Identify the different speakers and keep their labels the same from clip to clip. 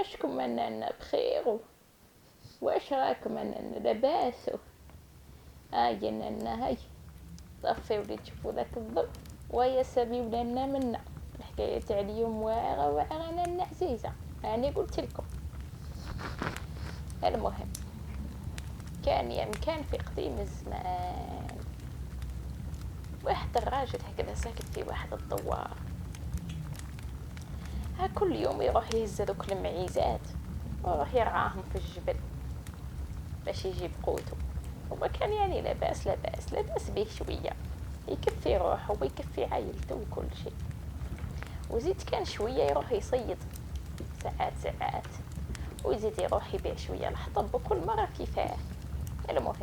Speaker 1: واشكم أننا بخير، واش راكم أننا لاباس. هاي أننا هاي طفيو لي تشوفوا ذاك الضوء ويا سبيو لنا منا الحكاية تاع اليوم واعرة أنا عزيزة. أنا قلت لكم. المهم كان في قديم الزمان واحد الراجل هكذا ساكن في واحد الدوار. كل يوم يروح يهز هذوك المعيزات ويروح يرعاهم في الجبل باش يجيب قوته. وما كان يعني لاباس به شوية، يكفي روحه ويكفي عائلته وكل شيء. وزيد كان شوية يروح يصيد ساعات ويزيد يروح يبيع شوية الحطب وكل مرة كيفاه. المهم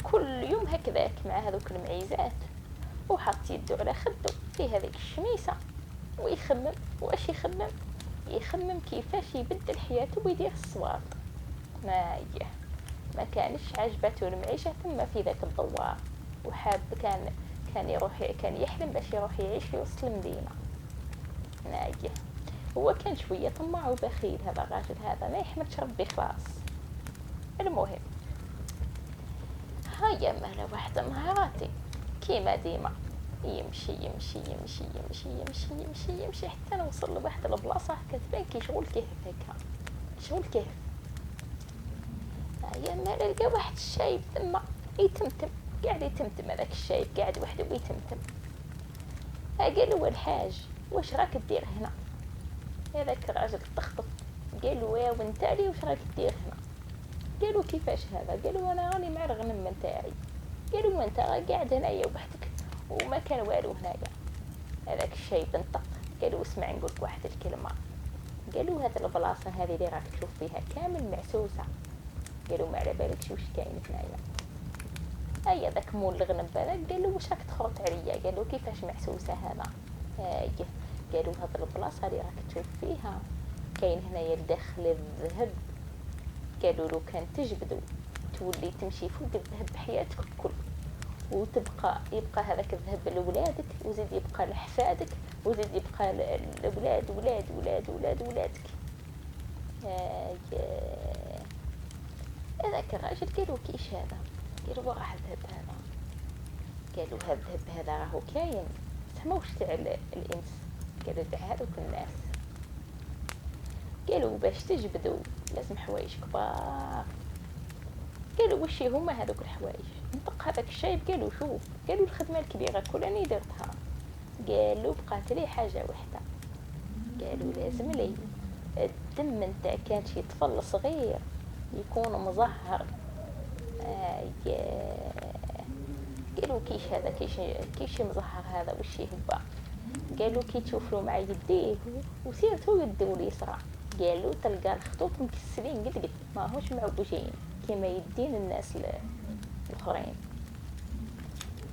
Speaker 1: كل يوم هكذاك مع هذوك المعيزات وحط يدو على خدو في هذيك الشميسة ويخمم. واش يخمم كيفاش يبدل حياته ويدير الصواب. ما كانش عجبته المعيشة ثم في ذاك الدوار، وحاب كان يحلم باش يروح يعيش في وسط المدينة. هو كان شوية طماع وبخيل هذا الراجل هذا، ما يحمدش ربي خلاص. المهم هيا مالا واحد مهاراتي كيما ديما يمشي يمشي يمشي يمشي يمشي يمشي يمشي حتى نوصل لواحد البلاصة كتبان كي شغل كهف هكا، شغل كهف. هيا مالا لقى واحد الشايب ثما يتمتم، قاعد يتمتم هذاك الشايب قاعد وحده ويتمتم. قالوا الحاج واش راك دير هنا؟ هذاك الراجل تخطف قالوا يا ونتالي واش راك دير هنا؟ قالوا كيفاش هذا؟ قالوا انا راني مع الغنم نتاعي. قالوا ما انت قاعد هنايا وحدك وما كان والو هنايا. هذاك الشايب انطق قالوا اسمع نقولك واحد الكلمه. قالوا هذا البلاصه هذه اللي راك تشوف فيها كامل معسوسه. قالوا ما على بالكش واش كاين هنايا. اي ذاك مول الغنم بالك قالوا واش راك تخرط عليا؟ قالوا كيفاش معسوسه هذا؟ قالوا هذا البلاصه اللي راك تشوف فيها كاين هنايا داخل الذهب. قالوا له كان تجبدوا تولي تمشي فوق الذهب حياتك الكل، يبقى هذاك الذهب لولادك وزيد يبقى لحفادك وزيد يبقى لولاد ولاد ولاد ولاد ولادك. هذاك الراجل قالوا كيش هذا؟ قالوا راح الذهب هذا. قالوا هذا الذهب هذا راهو كاين سموش تاع الانس. قالوا تاع هذوك الناس. قالوا باش تجبدوا لازم حوايج كبار. قالوا وش هما هذوك الحوايج؟ انطق هذاك الشايب قالوا شوف. قالوا الخدمه الكبيره كل اني درتها. قالوا بقات لي حاجه واحده. قالوا لازم لي الدم نتاع كان شي طفل صغير يكون مزهر. قالوا كيش هذا؟ كيش مزهر هذا وش هو؟ قالوا كي تشوف له مع يديه وسيرته يده اليسرى. قالوا تلقى الخطوط مكسلين قد ماهوش معوجين كما يدين الناس الاخرين.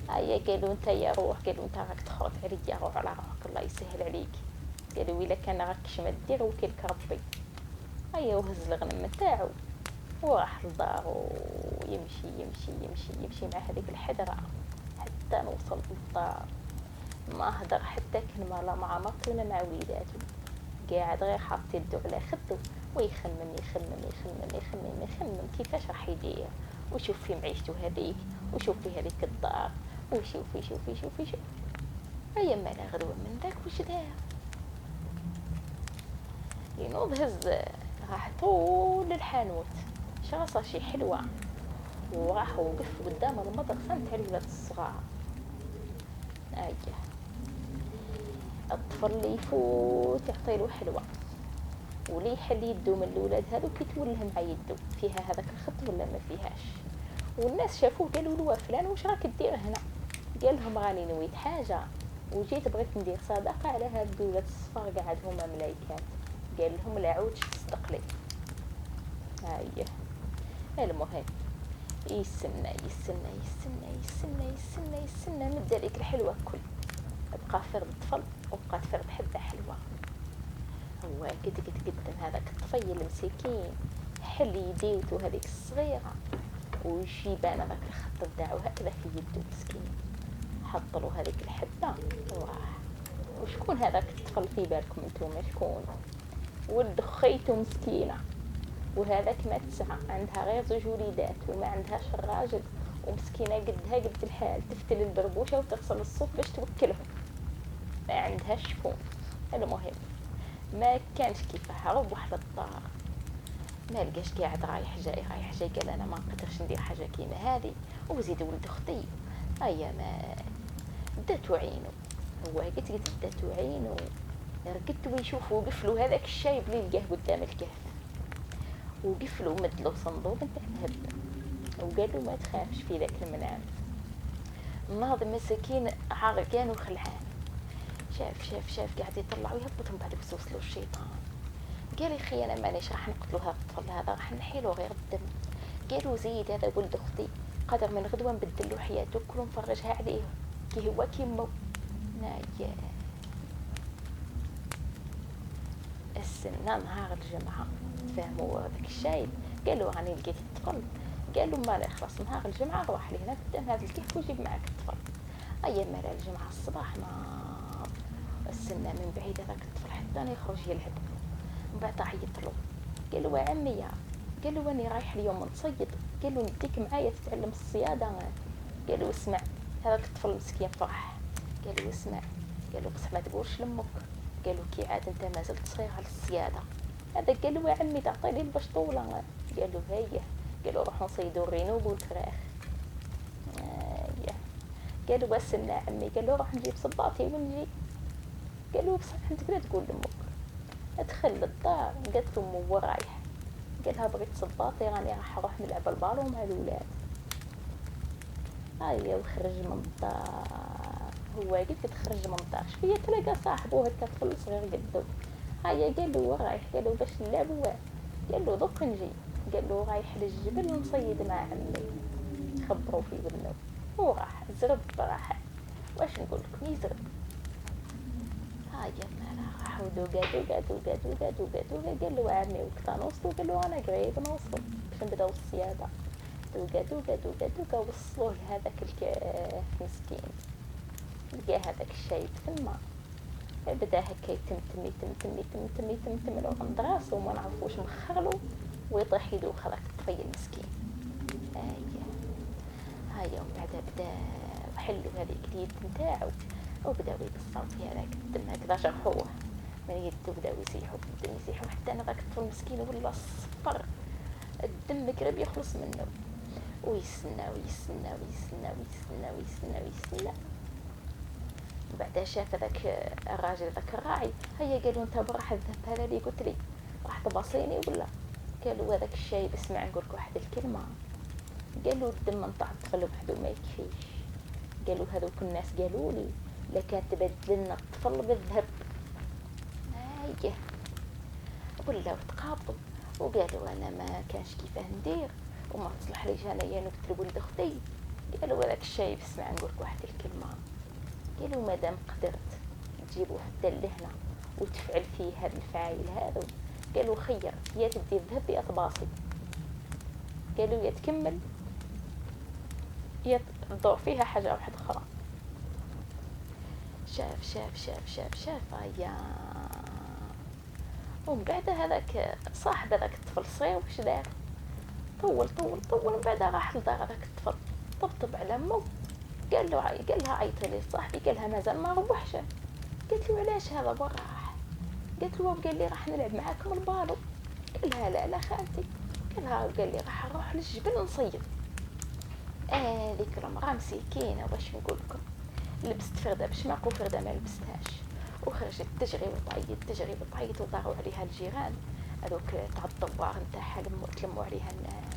Speaker 1: قالوا انت يا روح، قالوا انت راك تخرط عليا، روح على روحك الله يسهل عليك. قالوا الا كان راكش ما دير وكيلك ربي. وهز الغنم نتاعو وراح لدارو يمشي يمشي يمشي يمشي مع هذيك الحدرة حتى نوصل للدار. ما هدر حتى كلمة لا مع مرته ولا مع وليداته، قاعد غير حاط يدو على خده ويخمم يخمم يخمم يخمم يخمم كيفاش راح يدير ويشوف في معيشته هذيك ويشوف في هذيك الدار ويشوف يشوف يشوف يشوف. ما لا غدوة من ذاك وش دار؟ ينوض هز راح طول الحانوت شاصة شي حلوة وراح وقف قدام المدرسة نتاع الولاد الصغار. الطفل اللي يفوت يعطيله حلوة ولي يحل يدو من الولاد هذوك يتولهم مع يدو فيها هذاك الخط ولا ما فيهاش. والناس شافوه قالوا له فلان واش راك دير هنا؟ قال لهم راني نويت حاجة وجيت بغيت ندير صدقة على هاد الولاد الصفار قاعد هما ملايكات. قال لهم لا عودش تصدق لي. المهم يستنى يستنى يستنى يستنى يستنى يستنى مد ذلك الحلوة الكل بقى فرد طفل وبقات فرد حبة حلوة. هو قد قدم هذاك الطفيل المسكين حل يديوتو هذيك الصغيرة ويجيبان هذاك الخط نتاعو هكذا في يدو مسكين. حط له هذيك الحبة وراح. وشكون هذاك الطفل في بالكم انتم؟ شكون؟ ولد خيته مسكينة، وهذاك ما تسعى، عندها غير 2 وليدات وما عندهاش الراجل، ومسكينة قدها قد الحال، تفتل البربوشة وتغسل الصوف باش توكلهم، ما عندهاش شفون. المهم ما كانش كيفها، روح للدار ما لقاش، قاعد رايح جاي رايح جاي، قال انا ما نقدرش ندير حاجه كيما هذه، وزيد ولد اختي ايا ما داتو عينو، هو قلت داتو عينو، رقدت ويشوف، وقفلوا هذاك الشايب اللي لقاه قدام الكهف، وقفلوا ومدلو صندوق نتاع ذهب، وقال له ما تخافش في ذاك المنام. الناظر مسكين عرقان وخلعان، شاف قاعد يطلع ويهبط، من بعد وسوس له الشيطان، قال يا خي انا مانيش راح نقتلو هذا الطفل هذا، راح نحيلو غير الدم. قالوا زيد هذا ولد اختي، قدر من غدوه نبدلو حياته كل نفرجها عليه كي هو كيمو. نايا السنة نهار الجمعة تفهموا هذاك الشايب، قالوا راني لقيت الطفل، قالوا ما خلاص نهار الجمعة روح لهنا قدام هذا الكهف وجيب معك الطفل. ايا مالا الجمعة الصباح ناض السنة من بعيد هذاك الطفل حتى يخرج يلعب، من بعد عيط له، قال له يا عمي، قال له راني رايح اليوم نصيد، قال له نديك معايا تتعلم الصيادة. قال له اسمع، هذاك الطفل مسكين فرح، قال له اسمع، قال له بصح ما تقولش لامك، قال له كي عاد انت ما زلت صغير على الصيادة. هذا قال له يا عمي تعطيني البشطولة، قال له هيا، قال له روحوا نصيدوا الرينوب والفراخ. قال له بس يا عمي، قال له روح نجيب صباطي ونجي، قال له بصح انت لا تقول لامك. ادخل للدار، قالت له مو رايح، قالها بغيت صباطي راني راح اروح نلعب البالون مع الولاد. هيا وخرج من الدار، هو قلت تخرج من الدار شويه تلقى صاحبه هكا طفل صغير قدو. هيا قال له رايح، قال له باش نلعبوا، قال له دوك نجي، قال له رايح للجبل نصيد مع عمي، خبروا في ودنو، وراح زرب راح، واش نقول لكم يزرب. هيا ما راحوا دوقا قال له عمي وقت نوصلوا، قال له انا قريب نوصل باش نبداو الصياده. دوقا وصلوه لهذاك الكهف مسكين، لقى هذاك الشايب ثم بدا هكا يتمتم لو عند راسو وما نعرفوش مخرلو، ويطيح يدوخ هذاك الطفيل المسكين. هيا ومن بعد بدا حلو هذيك اليد نتاعو، وبداو يقصروا في هذاك الدم هكذا جرحوه من يدو، بداو يسيحوا حتى انا ذاك الطفل المسكين ولا صفر، الدم قرب يخلص منه، ويستنى. بعدها شاف هذاك الراجل ذاك الراعي، هيا قالوا انت براح الذهب هذا اللي قلت لي راح تباصيني ولا؟ قالوا هذاك الشايب اسمع نقول لك واحد الكلمه، قالوا الدم نتاع الطفل وحده ما يكفيش، قالوا هذوك الناس قالوا لي لكان تبدل لنا الطفل بالذهب. هايه ولاو تقابضوا وقالوا انا ما كانش كيفاه ندير وما تصلح ليش انايا نقتل ولد اختي. قالوا هذاك الشايب اسمع نقول لك واحد الكلمه، قالوا مادام قدرت تجيبوا حتى لهنا وتفعل فيه هذا الفعايل هذا، قالوا خير يا تدي الذهب يا تباصي، قالوا يا تكمل يا تدور فيها حاجه واحده اخرى. شاف يا ومن بعد هذاك صاحب هذاك الطفل صغير واش دار، طول من بعد راح لدار هذاك الطفل، طبطب على امه، قالها عيطي لي صاحبي، قالها مازال ما روحش، قالت له علاش هذا براح، قالت له قال لي راح نلعب معاكم البالو، قالها لا خالتي، قال لي راح نروح للجبل نصيد. ذيك المراه مسكينه واش نقول لكم، لبست فردة باش معقول فردة ما لبستهاش، وخرجت تجري وتعيط وطاروا عليها الجيران هذوك تاع الدوار نتاعها، تلموا عليها الناس،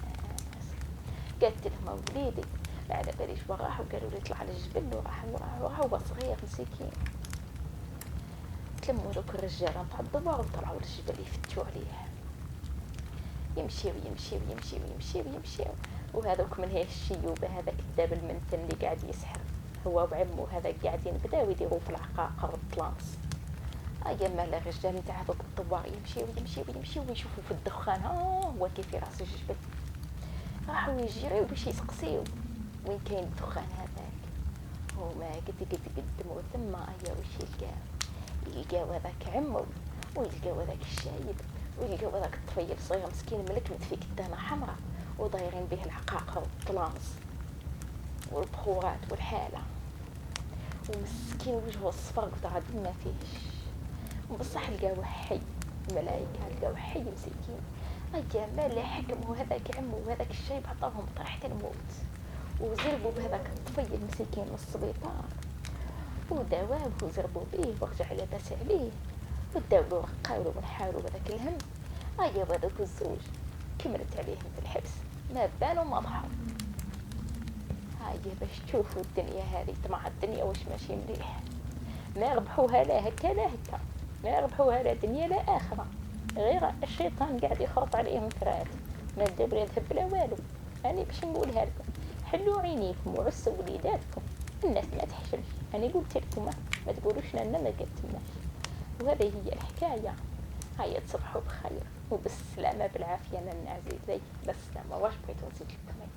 Speaker 1: قالت لهم وليدي ما على باليش وراح، وقالوا لي طلع للجبل وراح هو صغير مسكين. تلموا دوك الرجال نتاع الدوار وطلعوا للجبل يفتشوا عليه، يمشيو وهذوك من هي الشيوبه هذاك الداب المنتن اللي قاعد يسحر هو وعمو هذا قاعدين بداو يديروا في العقاقر والطلانس. ايما لا الرجال نتاع هذوك الدوار يمشيو ويشوفوا في الدخان هو كيف راس الجبل، راحوا يجريو باش يسقسيو وين كاين الدخان هذاك، هما قد قدموا ثم ايا وش يلقاو هذاك عمو ويلقاو هذاك الشايب، ويلقاو هذاك الطفيل صغير مسكين ملكمت في كدامه حمراء ودايرين به العقاقر والطلامس والبخورات والحاله، ومسكين وجهه الصفر قطع ما فيهش، بصح لقاوه حي، الملائكه لقاوه حي مسكين. ايا ما حكموا هذاك عمو وهذاك الشايب عطاهم طريحه الموت، وزربوا بهذاك الطفيل مسكين للسبيطار وداواه وزربوا به ورجع لاباس عليه، وداولو رقاولو ونحاولوا بهذاك الهم. ايا وهذوك الزوج كملت عليهم في الحبس، ما بانوا ما ضحوا. هاي باش تشوفوا الدنيا هذه، طمع الدنيا واش ماشي مليح، ما ربحوها لا هكا لا هكا، ما ربحوها لا دنيا لا آخرة، غير الشيطان قاعد يخرط عليهم فرات، ما الدبر يذهب لا والو. أنا باش نقولها لكم، حلوا عينيكم وعسوا وليداتكم، الناس ما تحشمش، أنا قلت لكم ما تقولوش لنا ما قلتلناش. وهذه هي الحكاية. هيا تصبحوا بخير وبالسلامة بالعافية من عزيزي، بالسلامة. واش بغيتو نزيد لكم؟